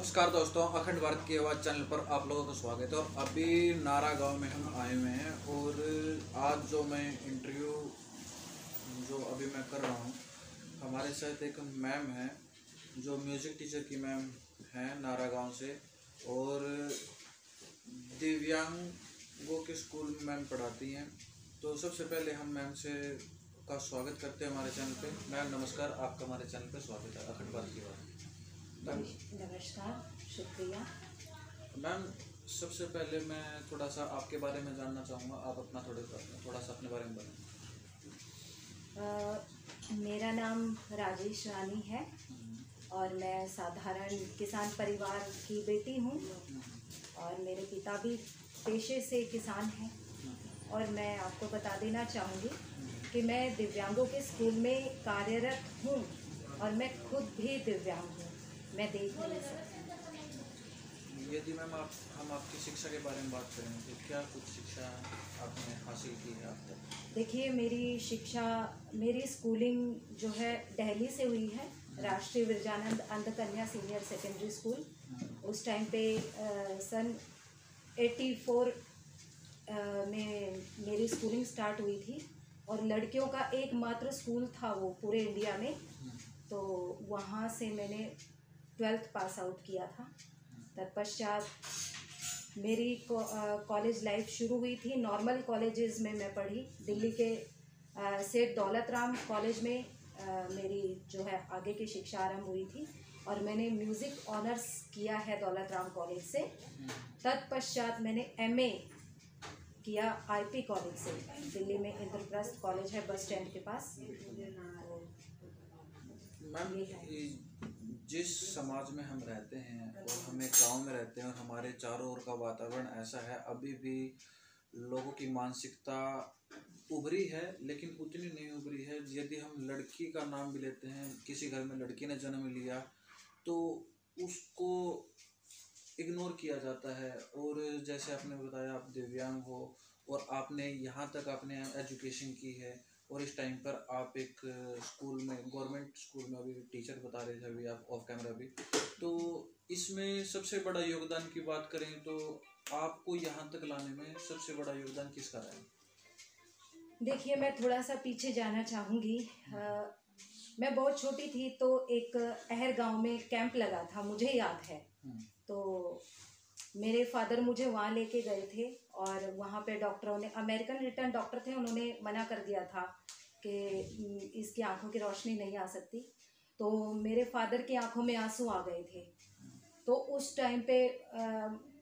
नमस्कार दोस्तों, अखंड भारत की आवाज़ चैनल पर आप लोगों का स्वागत है। और अभी नारा गांव में हम आए हुए हैं और आज जो मैं इंटरव्यू जो अभी मैं कर रहा हूं, हमारे साथ एक मैम है जो म्यूज़िक टीचर की मैम हैं नारा गांव से, और दिव्यांगों के स्कूल में मैम पढ़ाती हैं। तो सबसे पहले हम मैम से का स्वागत करते हैं हमारे चैनल पे। मैम नमस्कार, आपका हमारे चैनल पे स्वागत है अखंड भारत की आवाज़। नमस्कार, शुक्रिया। मैम सबसे पहले मैं थोड़ा सा आपके बारे में जानना चाहूँगा, आप अपना थोड़ा सा अपने बारे में बताएं। मेरा नाम राजेश रानी है और मैं साधारण किसान परिवार की बेटी हूँ और मेरे पिता भी पेशे से किसान हैं। और मैं आपको बता देना चाहूँगी कि मैं दिव्यांगों के स्कूल में कार्यरत हूँ और मैं खुद भी दिव्यांग हूँ, मैं देख नहीं सकती। यदि मैम हम आपकी शिक्षा के बारे में बात करें तो क्या कुछ शिक्षा आपने हासिल की है अब तक? देखिए, मेरी स्कूलिंग जो है दिल्ली से हुई है, राष्ट्रीय विरजानंद अंध कन्या सीनियर सेकेंडरी स्कूल। उस टाइम पे सन 84 में मेरी स्कूलिंग स्टार्ट हुई थी और लड़कियों का एकमात्र स्कूल था वो पूरे इंडिया में। तो वहाँ से मैंने 12th पास आउट किया था। तत्पश्चात मेरी कॉलेज लाइफ शुरू हुई थी। नॉर्मल कॉलेजेस में मैं पढ़ी। दिल्ली के सेठ दौलत राम कॉलेज में मेरी जो है आगे की शिक्षा आरंभ हुई थी और मैंने म्यूज़िक ऑनर्स किया है दौलत राम कॉलेज से। तत्पश्चात मैंने MA किया IP कॉलेज से। दिल्ली में इंद्रप्रस्थ कॉलेज है बस स्टैंड के पास। मैम जिस समाज में हम रहते हैं और हम एक गाँव में रहते हैं और हमारे चारों ओर का वातावरण ऐसा है, अभी भी लोगों की मानसिकता उभरी है लेकिन उतनी नहीं उभरी है। यदि हम लड़की का नाम भी लेते हैं, किसी घर में लड़की ने जन्म लिया तो उसको इग्नोर किया जाता है। और जैसे आपने बताया आप दिव्यांग हो और आपने यहाँ तक आपने एजुकेशन की है और इस टाइम पर आप एक स्कूल में, गवर्नमेंट स्कूल में अभी टीचर बता रहे थे अभी आप ऑफ कैमरा भी। तो इसमें सबसे बड़ा योगदान की बात करें तो आपको यहाँ तक लाने में सबसे बड़ा योगदान किसका रहा है? देखिए, मैं थोड़ा सा पीछे जाना चाहूँगी। मैं बहुत छोटी थी तो एक अहर गांव में कैंप लगा था, मुझे याद है। तो मेरे फादर मुझे वहाँ लेके गए थे और वहाँ पे डॉक्टरों ने, अमेरिकन रिटर्न डॉक्टर थे, उन्होंने मना कर दिया था कि इसकी आंखों की रोशनी नहीं आ सकती। तो मेरे फादर की आंखों में आंसू आ गए थे। तो उस टाइम पे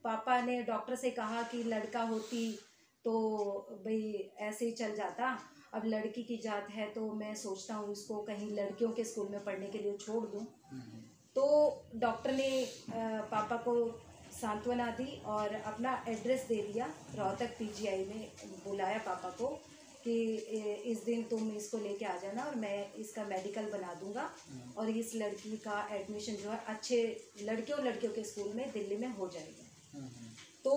पापा ने डॉक्टर से कहा कि लड़का होती तो भाई ऐसे ही चल जाता, अब लड़की की जात है तो मैं सोचता हूँ इसको कहीं लड़कियों के स्कूल में पढ़ने के लिए छोड़ दूँ। तो डॉक्टर ने पापा को सांत्वना दी और अपना एड्रेस दे दिया। रोहतक PGI में बुलाया पापा को कि इस दिन तुम इसको लेके आ जाना और मैं इसका मेडिकल बना दूंगा और इस लड़की का एडमिशन जो है अच्छे लड़कियों के स्कूल में दिल्ली में हो जाएगा। तो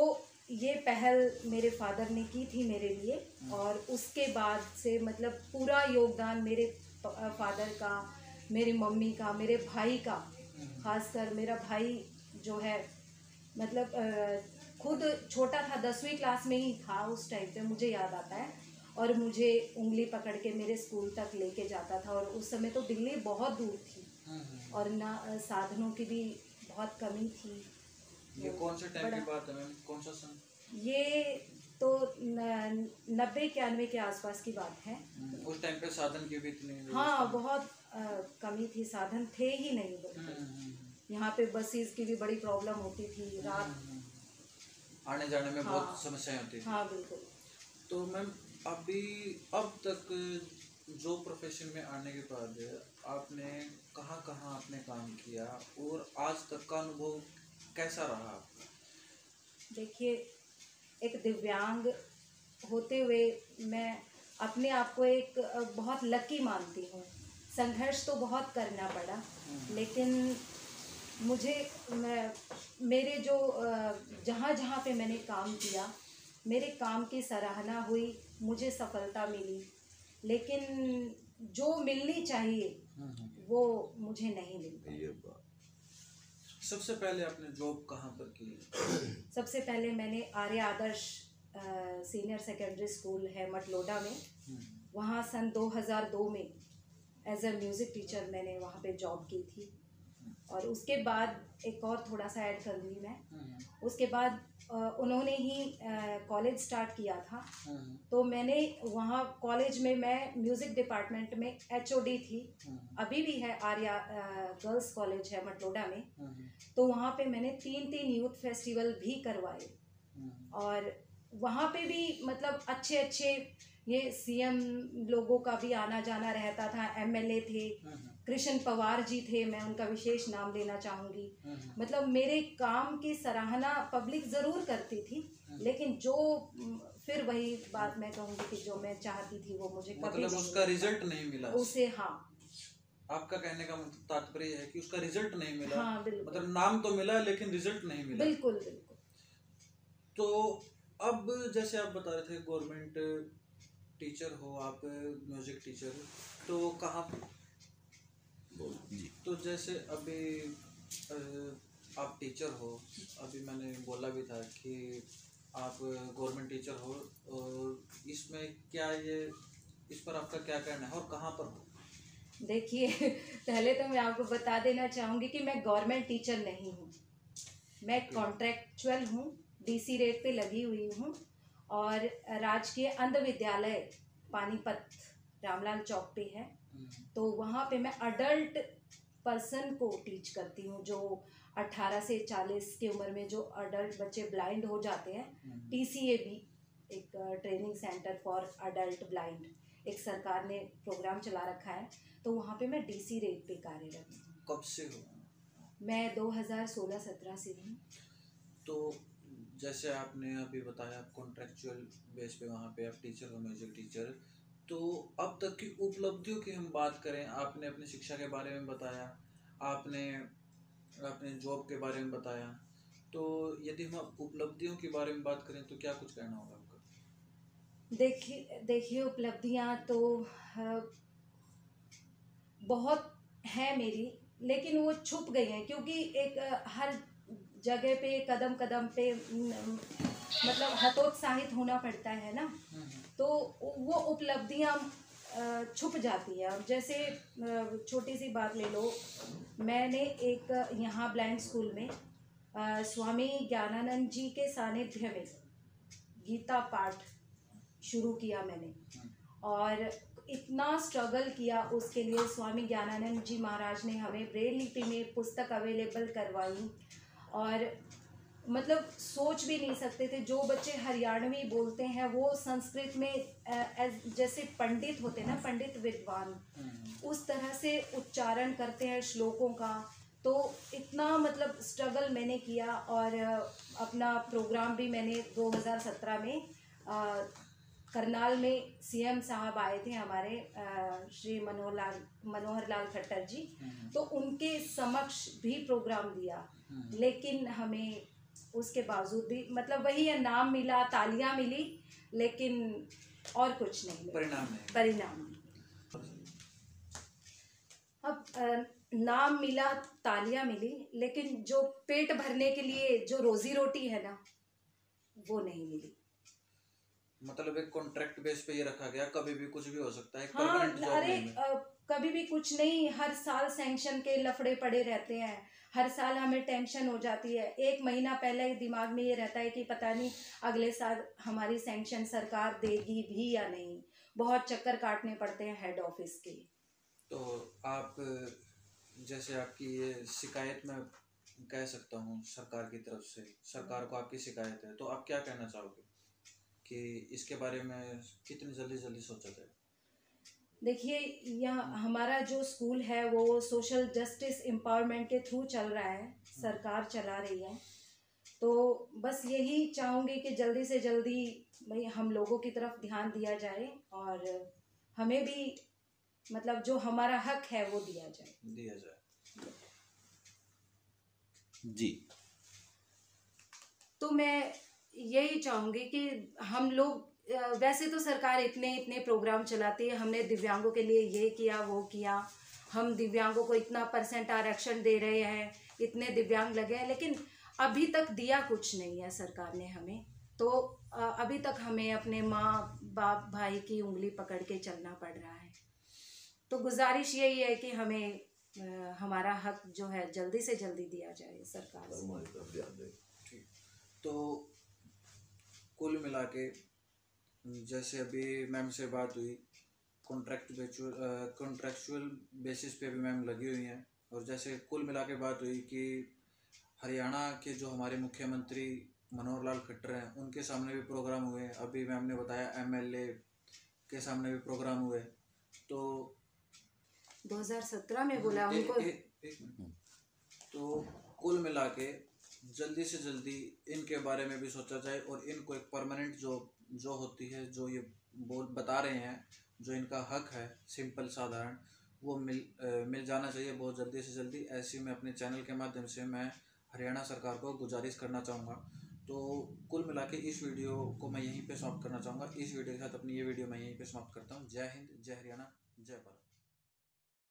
ये पहल मेरे फादर ने की थी मेरे लिए और उसके बाद से मतलब पूरा योगदान मेरे फादर का, मेरी मम्मी का, मेरे भाई का, खासकर मेरा भाई जो है मतलब खुद छोटा था, 10वीं क्लास में ही था उस टाइम पे, मुझे याद आता है। और मुझे उंगली पकड़ के मेरे स्कूल तक लेके जाता था और उस समय तो दिल्ली बहुत दूर थी और ना साधनों की भी बहुत कमी थी। ये कौन से टाइम की बात है मैम, कौन सा सन? ये तो 90-91 के आसपास की बात है। उस टाइम पे साधन की भी इतनी हाँ, बहुत कमी थी, साधन थे ही नहीं बिल्कुल। यहाँ पे बसेस की भी बड़ी प्रॉब्लम होती थी, रात आने जाने में बहुत हाँ, समस्याएं होती थी। हाँ बिल्कुल। तो मैम अभी अब तक जो प्रोफेशन में आने के बाद आपने कहाँ कहाँ आपने काम किया और आज तक का अनुभव कैसा रहा आपका? देखिए, एक दिव्यांग होते हुए मैं अपने आप को एक बहुत लकी मानती हूँ। संघर्ष तो बहुत करना पड़ा लेकिन मुझे मेरे जो जहाँ जहाँ पे मैंने काम किया, मेरे काम की सराहना हुई, मुझे सफलता मिली, लेकिन जो मिलनी चाहिए वो मुझे नहीं मिल पाई। सबसे पहले आपने जॉब कहाँ पर की? सबसे पहले मैंने आर्य आदर्श सीनियर सेकेंडरी स्कूल है मटलोडा में, वहाँ सन 2002 में एज अ म्यूज़िक टीचर मैंने वहाँ पे जॉब की थी। और उसके बाद एक और थोड़ा सा ऐड कर लूँगी मैं, उसके बाद उन्होंने ही कॉलेज स्टार्ट किया था, तो मैंने वहाँ कॉलेज में मैं म्यूज़िक डिपार्टमेंट में HOD थी, अभी भी है, आर्या गर्ल्स कॉलेज है मटलोडा में। तो वहाँ पे मैंने 3 यूथ फेस्टिवल भी करवाए, और वहाँ पे भी मतलब अच्छे अच्छे ये CM लोगों का भी आना जाना रहता था, MLA थे, कृष्ण पवार जी थे, मैं उनका विशेष नाम लेना चाहूँगी। मतलब मेरे काम की सराहना पब्लिक ज़रूर करती थी, लेकिन जो फिर वही बात मैं कहूँगी कि जो मैं चाहती थी वो मुझे कभी मतलब उसका रिजल्ट नहीं मिला उसे। हाँ, आपका कहने का मतलब तात्पर्य है कि उसका रिजल्ट नहीं मिला। हाँ बिल्कुल, मतलब नाम तो मिला लेकिन रिजल्ट नहीं मिला। बिल्कुल बिल्कुल। तो अब जैसे आप बता रहे थे गवर्नमेंट टीचर हो आप, म्यूजिक टीचर, तो कहाँ जी, तो जैसे अभी आप टीचर हो, अभी मैंने बोला भी था कि आप गवर्नमेंट टीचर हो, और इसमें क्या ये, इस पर आपका क्या कहना है और कहाँ पर हो? देखिए पहले तो मैं आपको बता देना चाहूँगी कि मैं गवर्नमेंट टीचर नहीं हूँ, मैं कॉन्ट्रैक्चुअल हूँ, DC रेट पे लगी हुई हूँ, और राजकीय अंध विद्यालय पानीपत रामलाल चौक पे है, तो वहाँ पे मैं अडल्ट पर्सन को टीच करती हूँ, जो 18 से 40 की उम्र में जो अडल्ट बच्चे ब्लाइंड हो जाते हैं। TCA भी एक training centre for adult blind एक सरकार ने प्रोग्राम चला रखा है, तो वहाँ पे मैं DC रेट पे कार्यरत हूँ। कब से हो? मैं 2016-17 से हूँ। तो जैसे आपने अभी बताया आप कॉन्ट्रेक्चुअल बेस पे वहाँ पे आप टीचर हो, म्यूजिक टीचर, तो अब तक की उपलब्धियों की हम बात करें, आपने अपनी शिक्षा के बारे में बताया, आपने अपने जॉब के बारे में बताया, तो यदि हम उपलब्धियों के बारे में बात करें तो क्या कुछ कहना होगा आपका? देखिए उपलब्धियाँ तो बहुत है मेरी, लेकिन वो छुप गई हैं, क्योंकि एक हर जगह पे कदम कदम पे मतलब हतोत्साहित होना पड़ता है ना, तो वो उपलब्धियाँ छुप जाती है। अब जैसे छोटी सी बात ले लो, मैंने एक यहाँ ब्लाइंड स्कूल में स्वामी ज्ञानानंद जी के सानिध्य में गीता पाठ शुरू किया मैंने, और इतना स्ट्रगल किया उसके लिए। स्वामी ज्ञानानंद जी महाराज ने हमें ब्रेल लिपि में पुस्तक अवेलेबल करवाई, और मतलब सोच भी नहीं सकते थे, जो बच्चे हरियाणवी बोलते हैं वो संस्कृत में जैसे पंडित होते हैं ना, पंडित विद्वान, उस तरह से उच्चारण करते हैं श्लोकों का। तो इतना मतलब स्ट्रगल मैंने किया, और अपना प्रोग्राम भी मैंने 2017 में करनाल में CM साहब आए थे हमारे, श्री मनोहर लाल खट्टर जी, तो उनके समक्ष भी प्रोग्राम दिया, लेकिन हमें उसके बावजूद भी मतलब वही है, नाम मिला, तालियां मिली, लेकिन और कुछ नहीं, परिणाम नहीं। अब नाम मिला, तालियां मिली, लेकिन जो पेट भरने के लिए जो रोजी रोटी है ना, वो नहीं मिली। मतलब एक कॉन्ट्रैक्ट बेस पे ये रखा गया, कभी भी कुछ भी हो सकता है। हाँ, अरे कभी भी कुछ नहीं, हर साल सैंक्शन के लफड़े पड़े रहते हैं, हर साल हमें टेंशन हो जाती है। 1 महीना पहले दिमाग में ये रहता है कि पता नहीं अगले साल हमारी सैंक्शन सरकार देगी भी या नहीं, बहुत चक्कर काटने पड़ते हैं हेड ऑफिस के। तो आप जैसे आपकी ये शिकायत मैं कह सकता हूँ सरकार की तरफ से, सरकार को आपकी शिकायत है, तो आप क्या कहना चाहोगे कि इसके बारे में कितनी जल्दी सोचा जाए? देखिए, यह हमारा जो स्कूल है वो सोशल जस्टिस एम्पावरमेंट के थ्रू चल रहा है, सरकार चला रही है, तो बस यही चाहूँगी कि जल्दी से जल्दी भाई हम लोगों की तरफ ध्यान दिया जाए, और हमें भी मतलब जो हमारा हक है वो दिया जाए जी। तो मैं यही चाहूँगी कि हम लोग, वैसे तो सरकार इतने प्रोग्राम चलाती है, हमने दिव्यांगों के लिए ये किया वो किया, हम दिव्यांगों को इतना % आरक्षण दे रहे हैं, इतने दिव्यांग लगे हैं, लेकिन अभी तक दिया कुछ नहीं है सरकार ने हमें। तो अभी तक हमें अपने माँ बाप भाई की उंगली पकड़ के चलना पड़ रहा है। तो गुजारिश यही है कि हमें हमारा हक जो है जल्दी से जल्दी दिया जाए सरकार से। ठीक। तो कुल मिला के जैसे अभी मैम से बात हुई, कॉन्ट्रैक्चुअल बेसिस पे भी मैम लगी हुई हैं, और जैसे कुल मिला के बात हुई कि हरियाणा के जो हमारे मुख्यमंत्री मनोहर लाल खट्टर हैं, उनके सामने भी प्रोग्राम हुए। अभी मैम ने बताया एमएलए के सामने भी प्रोग्राम हुए। तो 2017 में बोला उनको। तो कुल मिला के जल्दी से जल्दी इनके बारे में भी सोचा जाए, और इनको एक परमानेंट जो होती है, जो ये बता रहे हैं, जो इनका हक है सिंपल साधारण, वो मिल जाना चाहिए बहुत जल्दी से जल्दी। ऐसी मैं अपने चैनल के माध्यम से मैं हरियाणा सरकार को गुजारिश करना चाहूँगा। तो कुल मिला के इस वीडियो को मैं यहीं पे समाप्त करना चाहूँगा। इस वीडियो के साथ अपनी ये वीडियो मैं यहीं पे समाप्त करता हूँ। जय हिंद, जय हरियाणा, जय भारत।